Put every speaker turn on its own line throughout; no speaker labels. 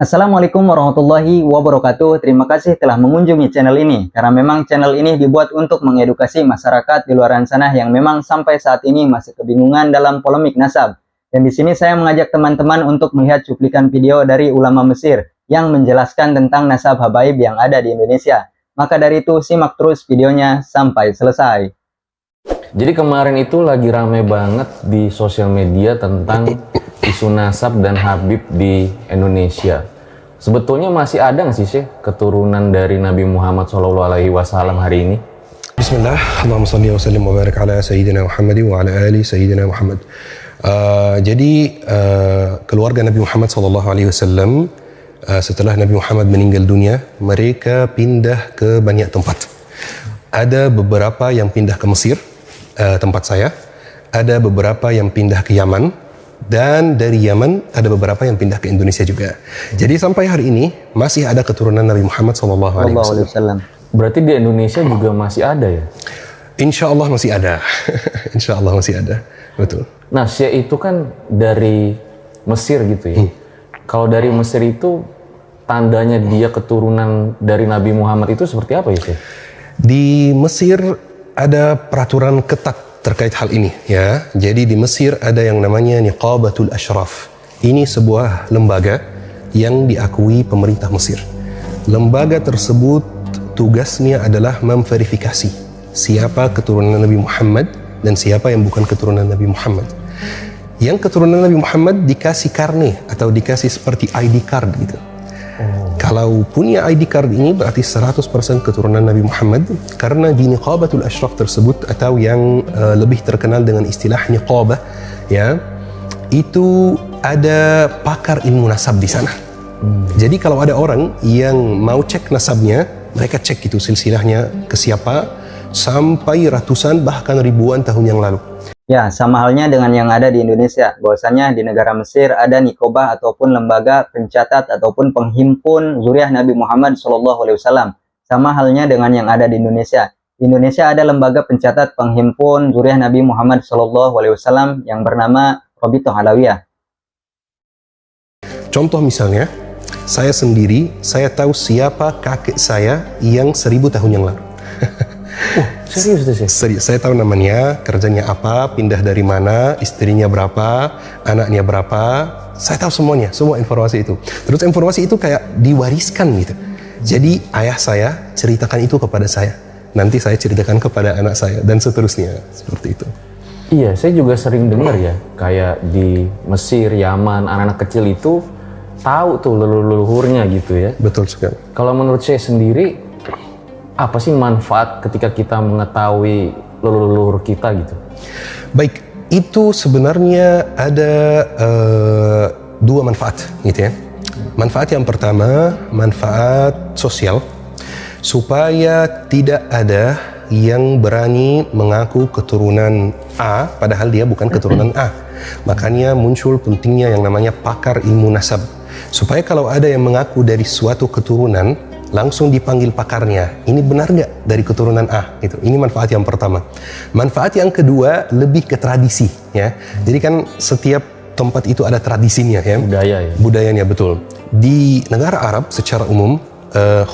Assalamualaikum warahmatullahi wabarakatuh. Terima kasih telah mengunjungi channel ini. Karena memang channel ini dibuat untuk mengedukasi masyarakat di luar sana yang memang sampai saat ini masih kebingungan dalam polemik nasab. Dan di sini saya mengajak teman-teman untuk melihat cuplikan video dari ulama Mesir yang menjelaskan tentang nasab habaib yang ada di Indonesia. Maka dari itu simak terus videonya sampai selesai.
Jadi kemarin itu lagi rame banget di sosial media tentang isu nasab dan Habib di Indonesia. Sebetulnya masih ada nggak sih Syekh keturunan dari Nabi Muhammad SAW hari ini?
Bismillah, Allahumma salli wa sallim wa barik ala Sayyidina Muhammad wa ala ali Sayyidina Muhammad. Keluarga Nabi Muhammad SAW setelah Nabi Muhammad meninggal dunia, mereka pindah ke banyak tempat. Ada beberapa yang pindah ke Mesir, tempat saya. Ada beberapa yang pindah ke Yaman. Dan dari Yaman ada beberapa yang pindah ke Indonesia juga. Jadi sampai hari ini masih ada keturunan Nabi Muhammad SAW.
Berarti di Indonesia juga masih ada ya?
Insya Allah masih ada. Insya Allah masih ada. Betul.
Nah, Syekh itu kan dari Mesir gitu ya. Kalau dari Mesir itu tandanya dia keturunan dari Nabi Muhammad itu seperti apa ya Syekh?
Di Mesir ada peraturan ketat terkait hal ini ya. Jadi di Mesir ada yang namanya Niqabatul Ashraf. Ini sebuah lembaga yang diakui pemerintah Mesir. Lembaga tersebut tugasnya adalah memverifikasi siapa keturunan Nabi Muhammad dan siapa yang bukan keturunan Nabi Muhammad. Yang keturunan Nabi Muhammad dikasih karne atau dikasih seperti ID card gitu. Kalau punya ID card ini berarti 100% keturunan Nabi Muhammad, karena di Niqabatul Ashraf tersebut atau yang lebih terkenal dengan istilah niqabah ya, itu ada pakar ilmu nasab di sana. Jadi kalau ada orang yang mau cek nasabnya, mereka cek itu silsilahnya ke siapa sampai ratusan bahkan ribuan tahun yang lalu.
Ya, sama halnya dengan yang ada di Indonesia. Bahwasanya di negara Mesir ada Niqabah ataupun lembaga pencatat ataupun penghimpun zuriat Nabi Muhammad SAW. Sama halnya dengan yang ada di Indonesia. Di Indonesia ada lembaga pencatat penghimpun zuriat Nabi Muhammad SAW yang bernama Robitoh Alawiyah.
Contoh misalnya, saya sendiri, saya tahu siapa kakek saya yang 1000 tahun yang lalu.
Serius tuh Syekh?
Serius, saya tahu namanya, kerjanya apa, pindah dari mana, istrinya berapa, anaknya berapa. Saya tahu semuanya, semua informasi itu. Terus informasi itu kayak diwariskan gitu. Jadi ayah saya ceritakan itu kepada saya. Nanti saya ceritakan kepada anak saya dan seterusnya, seperti itu.
Iya, saya juga sering dengar ya, kayak di Mesir, Yaman, anak-anak kecil itu tahu tuh leluhurnya gitu ya.
Betul sekali.
Kalau menurut saya sendiri, apa sih manfaat ketika kita mengetahui leluhur kita gitu?
Baik, itu sebenarnya ada dua manfaat gitu ya. Manfaat yang pertama, manfaat sosial, supaya tidak ada yang berani mengaku keturunan A padahal dia bukan keturunan A. Makanya muncul pentingnya yang namanya pakar ilmu nasab, supaya kalau ada yang mengaku dari suatu keturunan langsung dipanggil pakarnya. Ini benar nggak dari keturunan A? Gitu. Ini manfaat yang pertama. Manfaat yang kedua lebih ke tradisi, ya. Jadi kan setiap tempat itu ada tradisinya, ya.
Budaya ya.
Budayanya betul. Di negara Arab secara umum,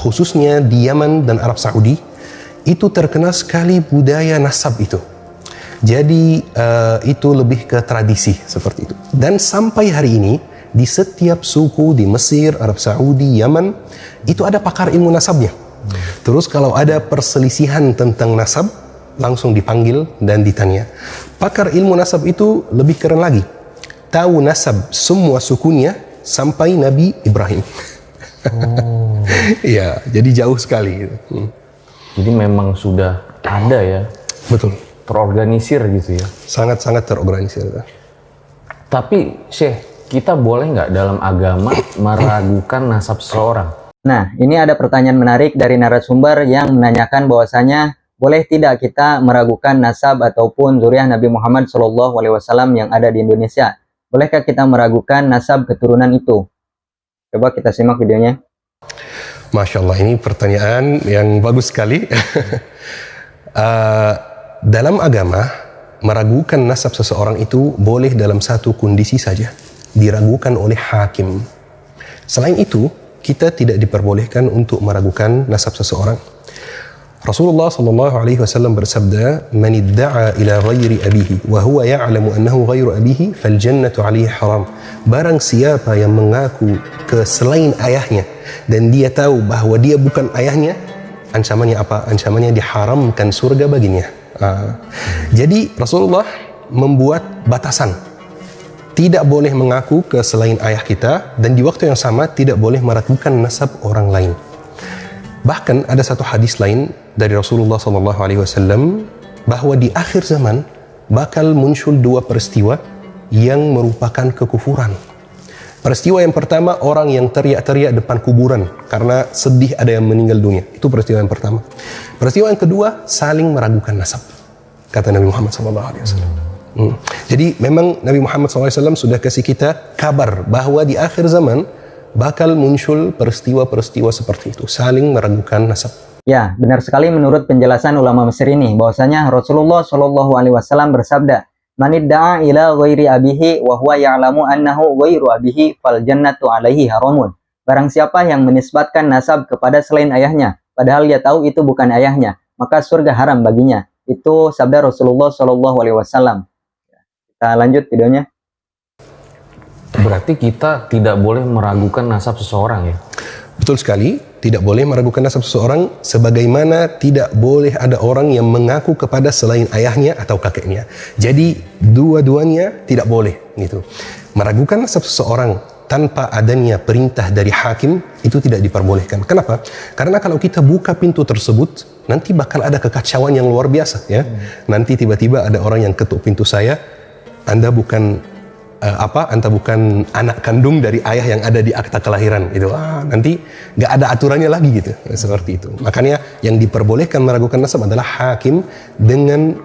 khususnya di Yaman dan Arab Saudi, itu terkenal sekali budaya nasab itu. Jadi itu lebih ke tradisi seperti itu. Dan sampai hari ini di setiap suku di Mesir, Arab Saudi, Yaman itu ada pakar ilmu nasabnya. Terus kalau ada perselisihan tentang nasab, langsung dipanggil dan ditanya. Pakar ilmu nasab itu lebih keren lagi. Tahu nasab semua sukunya sampai Nabi Ibrahim. Ya, jadi jauh sekali.
Jadi memang sudah ada ya.
Betul.
Terorganisir gitu ya.
Sangat-sangat terorganisir.
Tapi Syekh, kita boleh nggak dalam agama meragukan nasab seseorang?
Nah, ini ada pertanyaan menarik dari narasumber yang menanyakan bahwasanya boleh tidak kita meragukan nasab ataupun zuriat Nabi Muhammad SAW yang ada di Indonesia? Bolehkah kita meragukan nasab keturunan itu? Coba kita simak videonya.
Masya Allah, ini pertanyaan yang bagus sekali. Dalam agama, meragukan nasab seseorang itu boleh dalam satu kondisi saja, diragukan oleh hakim. Selain itu, kita tidak diperbolehkan untuk meragukan nasab seseorang. Rasulullah sallallahu alaihi wasallam bersabda, "Man idda'a ila ghairi abihi wa huwa ya'lamu annahu ghairu abihi, fal jannatu 'alaihi haram." Barang siapa yang mengaku ke selain ayahnya dan dia tahu bahwa dia bukan ayahnya, ancamannya apa? Ancamannya diharamkan surga baginya. Jadi Rasulullah membuat batasan. Tidak boleh mengaku ke selain ayah kita, dan di waktu yang sama tidak boleh meragukan nasab orang lain. Bahkan ada satu hadis lain dari Rasulullah SAW bahwa di akhir zaman bakal muncul dua peristiwa yang merupakan kekufuran. Peristiwa yang pertama, orang yang teriak-teriak depan kuburan karena sedih ada yang meninggal dunia. Itu peristiwa yang pertama. Peristiwa yang kedua, saling meragukan nasab, kata Nabi Muhammad SAW. Jadi memang Nabi Muhammad SAW sudah kasih kita kabar bahwa di akhir zaman bakal muncul peristiwa-peristiwa seperti itu, saling meragukan nasab.
Ya, benar sekali menurut penjelasan ulama Mesir ini, bahwasanya Rasulullah Shallallahu Alaihi Wasallam bersabda, "Man idda'a ila ghairi abihi wa huwa ya'lamu annahu ghairu abihi, fal jannatu 'alaihi haramun." Barang siapa yang menisbatkan nasab kepada selain ayahnya, padahal dia tahu itu bukan ayahnya, maka surga haram baginya. Itu sabda Rasulullah Shallallahu Alaihi Wasallam. Kita lanjut videonya.
Berarti kita tidak boleh meragukan nasab seseorang ya?
Betul sekali, tidak boleh meragukan nasab seseorang, sebagaimana tidak boleh ada orang yang mengaku kepada selain ayahnya atau kakeknya. Jadi dua-duanya tidak boleh gitu. Meragukan nasab seseorang tanpa adanya perintah dari hakim itu tidak diperbolehkan. Kenapa? Karena kalau kita buka pintu tersebut, nanti bakal ada kekacauan yang luar biasa ya. Nanti tiba-tiba ada orang yang ketuk pintu saya, Anda bukan Anda bukan anak kandung dari ayah yang ada di akta kelahiran itu. Nanti nggak ada aturannya lagi gitu, seperti itu. Makanya yang diperbolehkan meragukan nasab adalah hakim dengan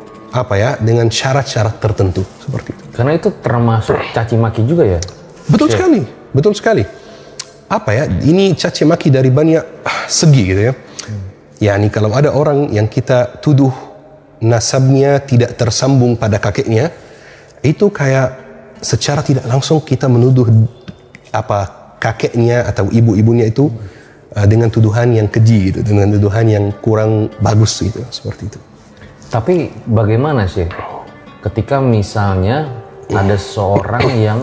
dengan syarat-syarat tertentu seperti itu.
Karena itu termasuk caci maki juga ya?
Betul sekali, betul sekali. Ini caci maki dari banyak segi gitu ya. Yani kalau ada orang yang kita tuduh nasabnya tidak tersambung pada kakeknya, itu kayak secara tidak langsung kita menuduh kakeknya atau ibu-ibunya itu dengan tuduhan yang keji gitu, dengan tuduhan yang kurang bagus gitu, seperti itu.
Tapi bagaimana sih ketika misalnya ada seorang yang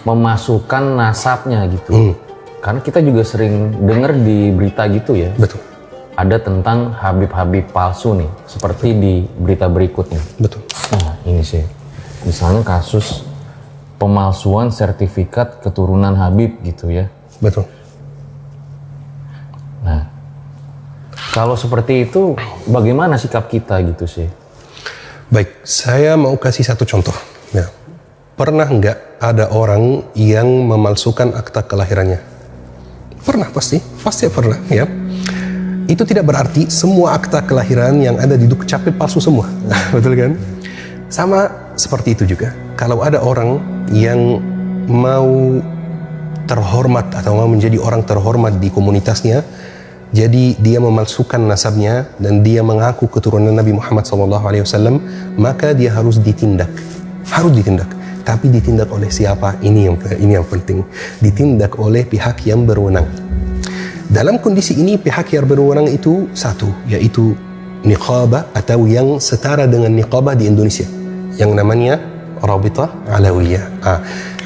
memasukkan nasabnya gitu? Karena kita juga sering dengar di berita gitu ya.
Betul.
Ada tentang Habib-Habib palsu nih, seperti di berita berikutnya.
Betul.
Nah, ini sih. Misalnya kasus pemalsuan sertifikat keturunan Habib gitu ya.
Betul.
Nah, kalau seperti itu bagaimana sikap kita gitu sih?
Baik, saya mau kasih satu contoh ya. Pernah nggak ada orang yang memalsukan akta kelahirannya? Pernah, pasti pernah ya. Itu tidak berarti semua akta kelahiran yang ada di Dukcapil palsu semua. Betul kan? Sama seperti itu juga. Kalau ada orang yang mau terhormat atau mau menjadi orang terhormat di komunitasnya, jadi dia memalsukan nasabnya dan dia mengaku keturunan Nabi Muhammad SAW, maka dia harus ditindak. Harus ditindak. Tapi ditindak oleh siapa? Ini yang penting. Ditindak oleh pihak yang berwenang. Dalam kondisi ini pihak yang berwenang itu satu, yaitu niqabah atau yang setara dengan niqabah di Indonesia, yang namanya Rabithah Alawiyah.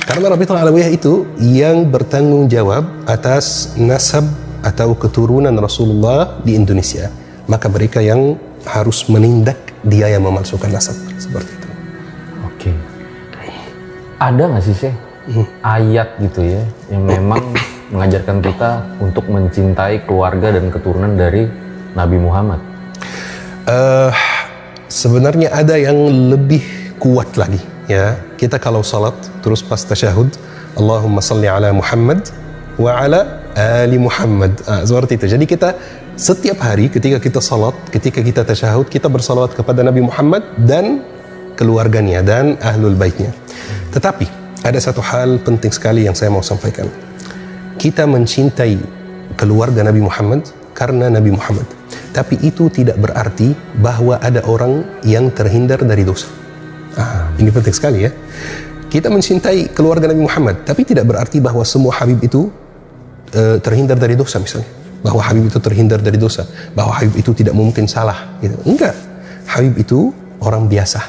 Karena Rabithah Alawiyah itu yang bertanggung jawab atas nasab atau keturunan Rasulullah di Indonesia, maka mereka yang harus menindak dia yang memalsukan nasab, seperti itu.
Oke. Ada nggak sih ayat gitu ya yang memang mengajarkan kita untuk mencintai keluarga dan keturunan dari Nabi Muhammad?
Sebenarnya ada yang lebih kuat lagi ya. Kita kalau salat terus pas tasyahud, Allahumma salli ala Muhammad wa ala ali Muhammad, seperti itu. Jadi kita setiap hari ketika kita salat, ketika kita tasyahud, kita bersalawat kepada Nabi Muhammad dan keluarganya dan ahlul baitnya. Tetapi ada satu hal penting sekali yang saya mau sampaikan. Kita mencintai keluarga Nabi Muhammad karena Nabi Muhammad, tapi itu tidak berarti bahwa ada orang yang terhindar dari dosa. Ini penting sekali ya. Kita mencintai keluarga Nabi Muhammad, tapi tidak berarti bahwa semua Habib itu terhindar dari dosa misalnya, bahwa Habib itu terhindar dari dosa, bahwa Habib itu tidak mungkin salah gitu. Enggak, Habib itu orang biasa.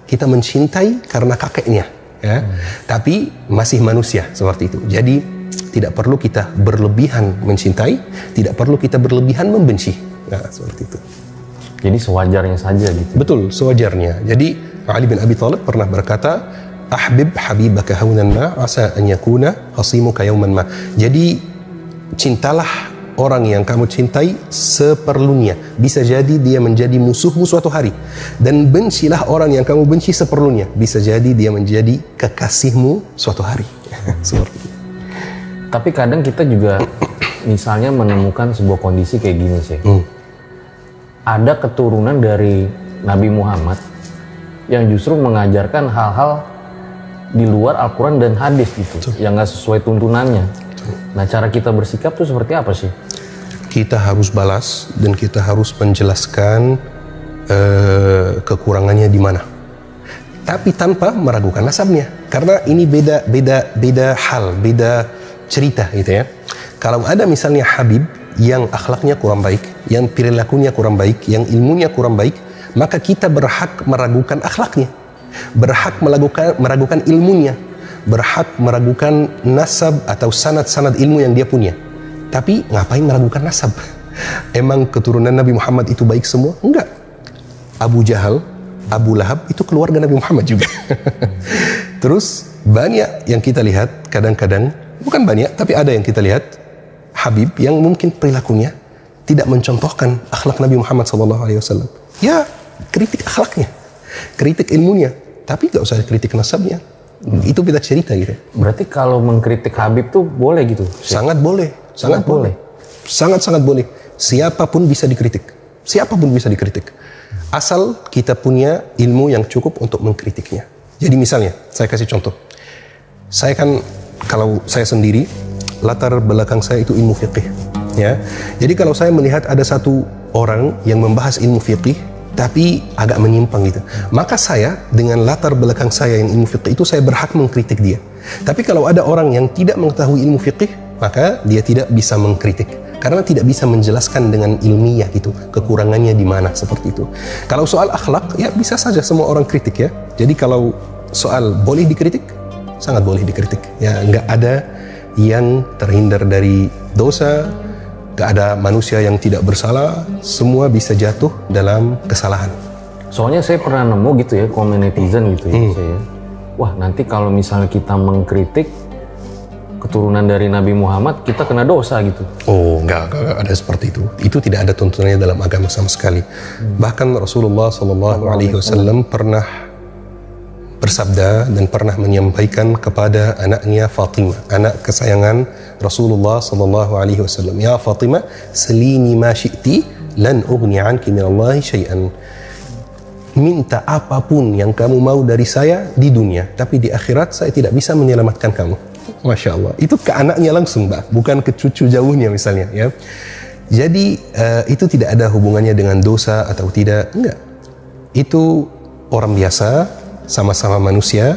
Kita mencintai karena kakeknya, ya. Tapi masih manusia seperti itu. Jadi tidak perlu kita berlebihan mencintai, tidak perlu kita berlebihan membenci. Nah, seperti itu.
Jadi sewajarnya saja gitu.
Betul, sewajarnya. Jadi Ali bin Abi Thalib pernah berkata, "Ahbib habibaka haunan ma asa an yakuna khasimuka yawman ma." Jadi cintalah orang yang kamu cintai seperlunya. Bisa jadi dia menjadi musuhmu suatu hari. Dan bencilah orang yang kamu benci seperlunya. Bisa jadi dia menjadi kekasihmu suatu hari. Seperti itu.
Tapi kadang kita juga misalnya menemukan sebuah kondisi kayak gini sih. Ada keturunan dari Nabi Muhammad yang justru mengajarkan hal-hal di luar Al-Quran dan hadis gitu, yang gak sesuai tuntunannya. Nah, cara kita bersikap tuh seperti apa sih?
Kita harus balas dan kita harus menjelaskan kekurangannya di mana. Tapi tanpa meragukan nasabnya. Karena ini beda hal, beda cerita gitu ya. Kalau ada misalnya Habib yang akhlaknya kurang baik, yang perilakunya kurang baik, yang ilmunya kurang baik, maka kita berhak meragukan akhlaknya, berhak meragukan ilmunya, berhak meragukan nasab atau sanad-sanad ilmu yang dia punya. Tapi ngapain meragukan nasab? Emang keturunan Nabi Muhammad itu baik semua? Enggak. Abu Jahal, Abu Lahab itu keluarga Nabi Muhammad juga. Terus banyak yang kita lihat kadang-kadang, bukan banyak, tapi ada yang kita lihat Habib yang mungkin perilakunya tidak mencontohkan akhlak Nabi Muhammad SAW. Ya, kritik akhlaknya, kritik ilmunya, tapi gak usah kritik nasabnya. Itu beda cerita gitu.
Berarti kalau mengkritik Habib tuh boleh gitu?
Sangat boleh, sangat boleh. Sangat-sangat boleh. Siapapun bisa dikritik. Siapapun bisa dikritik. Asal kita punya ilmu yang cukup untuk mengkritiknya. Jadi misalnya, saya kasih contoh. Saya kan, kalau saya sendiri, latar belakang saya itu ilmu fiqih. Ya. Jadi kalau saya melihat ada satu orang yang membahas ilmu fiqih, tapi agak menyimpang gitu, maka saya dengan latar belakang saya yang ilmu fiqih itu saya berhak mengkritik dia. Tapi kalau ada orang yang tidak mengetahui ilmu fiqih, maka dia tidak bisa mengkritik karena tidak bisa menjelaskan dengan ilmiah gitu kekurangannya di mana, seperti itu. Kalau soal akhlak ya bisa saja semua orang kritik ya. Jadi kalau soal boleh dikritik, sangat boleh dikritik ya, nggak ada yang terhindar dari dosa. Gak ada manusia yang tidak bersalah, semua bisa jatuh dalam kesalahan.
Soalnya saya pernah nemu gitu ya, komen netizen gitu ya, saya. Wah, nanti kalau misalnya kita mengkritik keturunan dari Nabi Muhammad, kita kena dosa gitu.
Oh, enggak ada seperti itu. Itu tidak ada tuntunannya dalam agama sama sekali. Bahkan Rasulullah SAW pernah bersabda dan pernah menyampaikan kepada anaknya Fatimah, anak kesayangan Rasulullah SAW. Ya Fatimah, selini ma syi'ti lan ughni anki minallahi syai'an. Minta apapun yang kamu mau dari saya di dunia, tapi di akhirat saya tidak bisa menyelamatkan kamu. Masya Allah. Itu ke anaknya langsung, Mbak, bukan ke cucu jauhnya misalnya ya. Jadi itu tidak ada hubungannya dengan dosa atau tidak, enggak. Itu orang biasa, sama-sama manusia,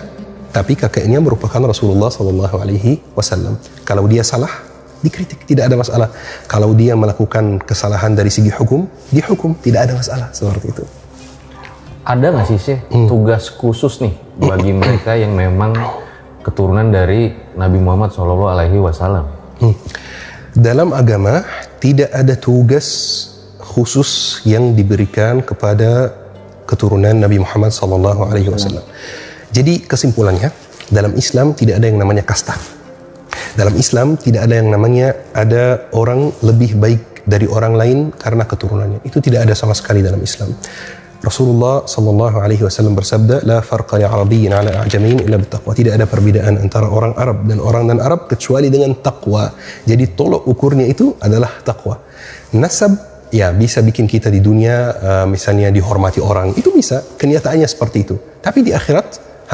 tapi kakeknya merupakan Rasulullah SAW. Kalau dia salah, dikritik, tidak ada masalah. Kalau dia melakukan kesalahan dari segi hukum, dihukum, tidak ada masalah, seperti itu.
Ada nggak sih tugas khusus nih bagi mereka yang memang keturunan dari Nabi Muhammad SAW?
Dalam agama tidak ada tugas khusus yang diberikan kepada keturunan Nabi Muhammad SAW. Jadi kesimpulannya, dalam Islam tidak ada yang namanya kasta. Dalam Islam tidak ada yang namanya ada orang lebih baik dari orang lain karena keturunannya. Itu tidak ada sama sekali dalam Islam. Rasulullah SAW bersabda, "La farqa li Arabiyyin 'ala a'jamiyyin illa bittaqwa." Tidak ada perbedaan antara orang Arab dan orang non-Arab kecuali dengan takwa. Jadi tolok ukurnya itu adalah takwa. Nasab ya bisa bikin kita di dunia misalnya dihormati orang, itu bisa, kenyataannya seperti itu. Tapi di akhirat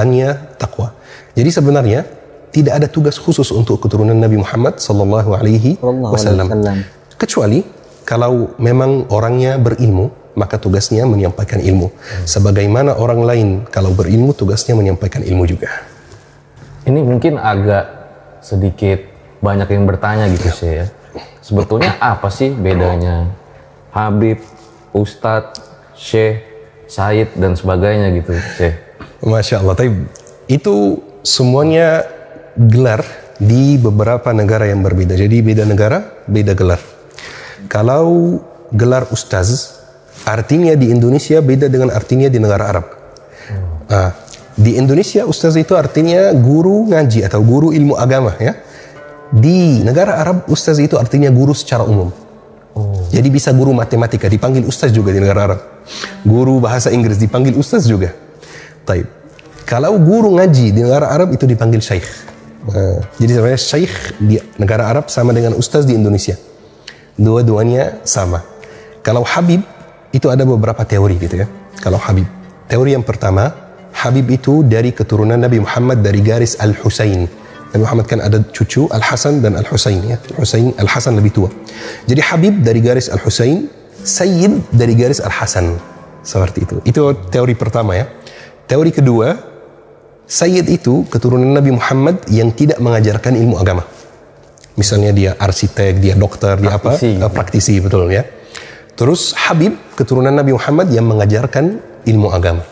hanya takwa. Jadi sebenarnya tidak ada tugas khusus untuk keturunan Nabi Muhammad SAW. Kecuali kalau memang orangnya berilmu, maka tugasnya menyampaikan ilmu. Sebagaimana orang lain kalau berilmu tugasnya menyampaikan ilmu juga.
Ini mungkin agak sedikit banyak yang bertanya gitu sih ya. Sebetulnya apa sih bedanya Habib, Ustadz, Syekh, Said dan sebagainya gitu sih?
Masya Allah. Tapi itu semuanya gelar di beberapa negara yang berbeda. Jadi beda negara, beda gelar. Kalau gelar ustaz, artinya di Indonesia beda dengan artinya di negara Arab. Di Indonesia ustaz itu artinya guru ngaji atau guru ilmu agama ya. Di negara Arab ustaz itu artinya guru secara umum. Jadi bisa guru matematika dipanggil ustaz juga di negara Arab. Guru bahasa Inggris dipanggil ustaz juga. Taib. Kalau guru ngaji di negara Arab itu dipanggil syekh. Jadi sebenarnya syekh di negara Arab sama dengan ustaz di Indonesia. Dua-duanya sama. Kalau Habib itu ada beberapa teori gitu ya. Kalau Habib, teori yang pertama, Habib itu dari keturunan Nabi Muhammad dari garis Al-Husain. Nabi Muhammad kan ada cucu Al-Hasan dan Al-Husain ya. Al-Hasan lebih tua. Jadi Habib dari garis Al-Husain, Sayyid dari garis Al-Hasan. Seperti itu. Itu teori pertama ya. Teori kedua, Sayyid itu keturunan Nabi Muhammad yang tidak mengajarkan ilmu agama. Misalnya dia arsitek, dia dokter, dia apa? Praktisi, betul ya. Terus Habib keturunan Nabi Muhammad yang mengajarkan ilmu agama.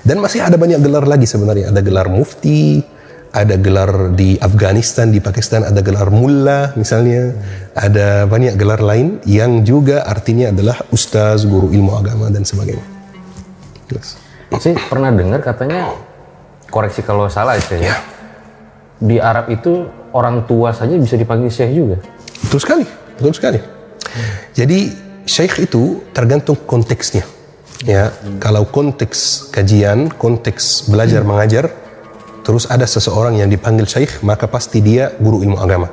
Dan masih ada banyak gelar lagi sebenarnya. Ada gelar mufti, ada gelar di Afghanistan, di Pakistan ada gelar mullah misalnya. Ada banyak gelar lain yang juga artinya adalah ustaz, guru ilmu agama dan sebagainya. Yes.
Saya pernah dengar katanya, koreksi kalau salah ya. Di Arab itu orang tua saja bisa dipanggil syekh juga.
Betul sekali, betul sekali. Jadi syekh itu tergantung konteksnya. Ya, kalau konteks kajian, konteks belajar mengajar, terus ada seseorang yang dipanggil syekh, maka pasti dia guru ilmu agama.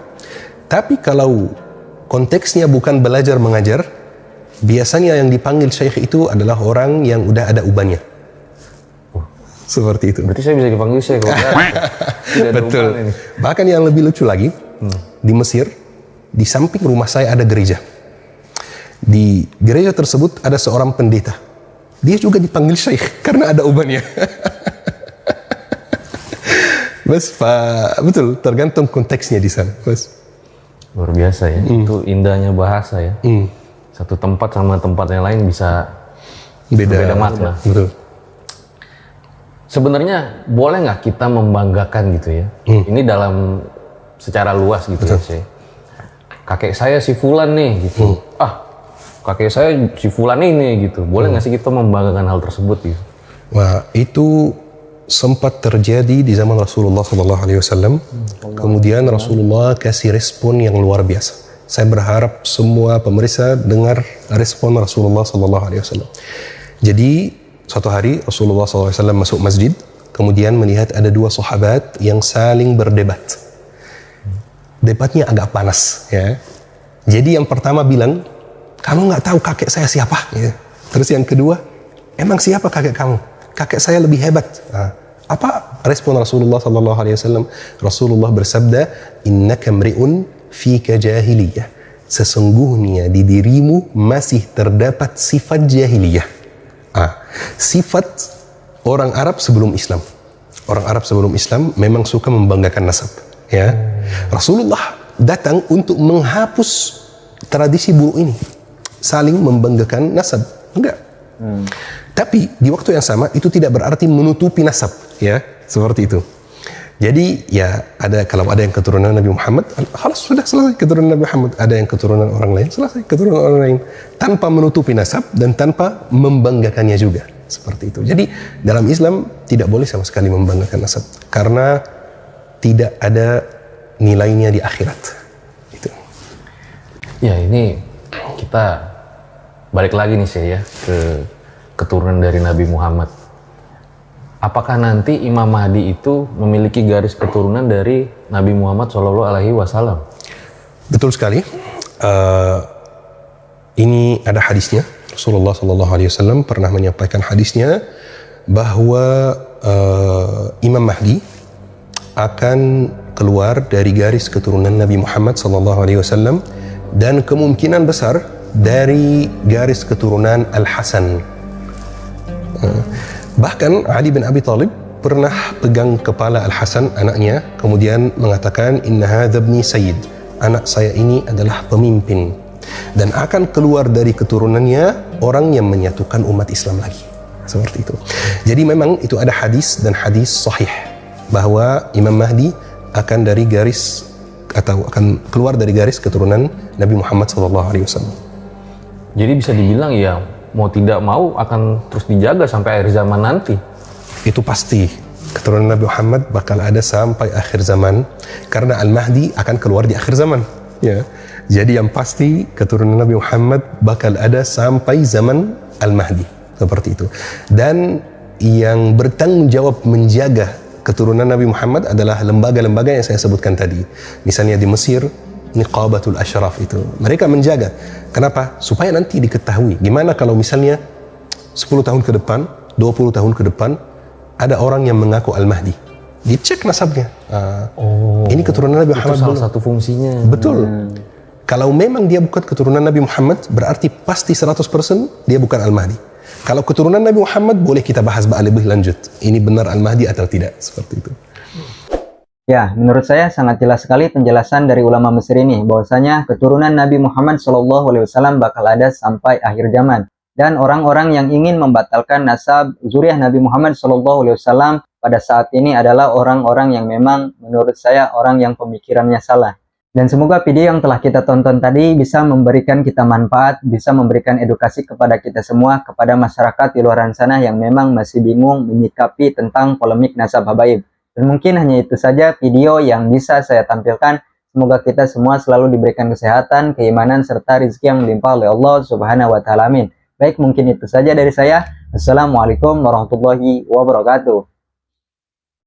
Tapi kalau konteksnya bukan belajar mengajar, biasanya yang dipanggil syekh itu adalah orang yang udah ada ubannya. Seperti itu.
Berarti saya bisa dipanggil syekh kalau tidak ada
betul.
uban ini.
Bahkan yang lebih lucu lagi, di Mesir, di samping rumah saya ada gereja. Di gereja tersebut ada seorang pendeta. Dia juga dipanggil syekh karena ada ubannya. Betul, tergantung konteksnya di sana.
Luar biasa ya. Itu indahnya bahasa ya. Satu tempat sama tempat yang lain bisa beda makna.
Betul.
Sebenarnya boleh nggak kita membanggakan gitu ya? Ini dalam secara luas gitu ya sih. Kakek saya si Fulan nih gitu. Kakek saya si Fulan ini gitu. Boleh nggak sih kita membanggakan hal tersebut gitu?
Wah, itu sempat terjadi di zaman Rasulullah SAW. Kemudian Rasulullah kasih respon yang luar biasa. Saya berharap semua pemirsa dengar respon Rasulullah SAW. Jadi suatu hari Rasulullah SAW masuk masjid, kemudian melihat ada dua sahabat yang saling berdebat. Debatnya agak panas, ya. Jadi yang pertama bilang, kamu nggak tahu kakek saya siapa? Ya. Terus yang kedua, emang siapa kakek kamu? Kakek saya lebih hebat. Apa respon Rasulullah SAW? Rasulullah bersabda, innaka mri'un fika jahiliyah. Sesungguhnya di dirimu masih terdapat sifat jahiliyah. Sifat orang Arab sebelum Islam. Orang Arab sebelum Islam memang suka membanggakan nasab. Ya, Rasulullah datang untuk menghapus tradisi buruk ini, saling membanggakan nasab. Enggak. Tapi di waktu yang sama itu tidak berarti menutupi nasab. Ya, seperti itu. Jadi ya kalau ada yang keturunan Nabi Muhammad, sudah selesai keturunan Nabi Muhammad. Ada yang keturunan orang lain, selesai keturunan orang lain. Tanpa menutupi nasab dan tanpa membanggakannya juga. Seperti itu. Jadi dalam Islam tidak boleh sama sekali membanggakan nasab. Karena tidak ada nilainya di akhirat. Itu.
Ya ini kita balik lagi nih saya ke keturunan dari Nabi Muhammad. Apakah nanti Imam Mahdi itu memiliki garis keturunan dari Nabi Muhammad SAW?
Betul sekali. Ini ada hadisnya. Rasulullah SAW pernah menyampaikan hadisnya bahwa Imam Mahdi akan keluar dari garis keturunan Nabi Muhammad SAW dan kemungkinan besar dari garis keturunan Al-Hasan. Bahkan Ali bin Abi Thalib pernah pegang kepala Al-Hasan, anaknya, kemudian mengatakan, inna hadha ibni sayyid, anak saya ini adalah pemimpin, dan akan keluar dari keturunannya orang yang menyatukan umat Islam lagi. Seperti itu. Jadi memang itu ada hadis, dan hadis sahih, bahwa Imam Mahdi akan dari garis, atau akan keluar dari garis keturunan Nabi Muhammad SAW.
Jadi bisa dibilang ya mau tidak mau akan terus dijaga sampai akhir zaman nanti.
Itu pasti keturunan Nabi Muhammad bakal ada sampai akhir zaman, karena Al-Mahdi akan keluar di akhir zaman, ya. Jadi yang pasti keturunan Nabi Muhammad bakal ada sampai zaman Al-Mahdi, seperti itu. Dan yang bertanggung jawab menjaga keturunan Nabi Muhammad adalah lembaga-lembaga yang saya sebutkan tadi. Misalnya di Mesir, Niqabatul Ashraf itu. Mereka menjaga. Kenapa? Supaya nanti diketahui. Gimana kalau misalnya 10 tahun ke depan, 20 tahun ke depan, ada orang yang mengaku Al-Mahdi. Dicek nasabnya. Ini keturunan Nabi Muhammad.
Itu salah satu fungsinya.
Betul. Kalau memang dia bukan keturunan Nabi Muhammad, berarti pasti 100% dia bukan Al-Mahdi. Kalau keturunan Nabi Muhammad, boleh kita bahas lebih lanjut. Ini benar Al-Mahdi atau tidak. Seperti itu.
Ya, menurut saya sangat jelas sekali penjelasan dari ulama Mesir ini, bahwasanya keturunan Nabi Muhammad SAW bakal ada sampai akhir zaman. Dan orang-orang yang ingin membatalkan nasab zuriyah Nabi Muhammad SAW pada saat ini adalah orang-orang yang memang menurut saya orang yang pemikirannya salah. Dan semoga video yang telah kita tonton tadi bisa memberikan kita manfaat, bisa memberikan edukasi kepada kita semua, kepada masyarakat di luar sana yang memang masih bingung menyikapi tentang polemik nasab habaib. Dan mungkin hanya itu saja video yang bisa saya tampilkan. Semoga kita semua selalu diberikan kesehatan, keimanan, serta rezeki yang melimpah oleh Allah Subhanahu wa Ta'ala. Amin. Baik, mungkin itu saja dari saya. Assalamualaikum warahmatullahi wabarakatuh.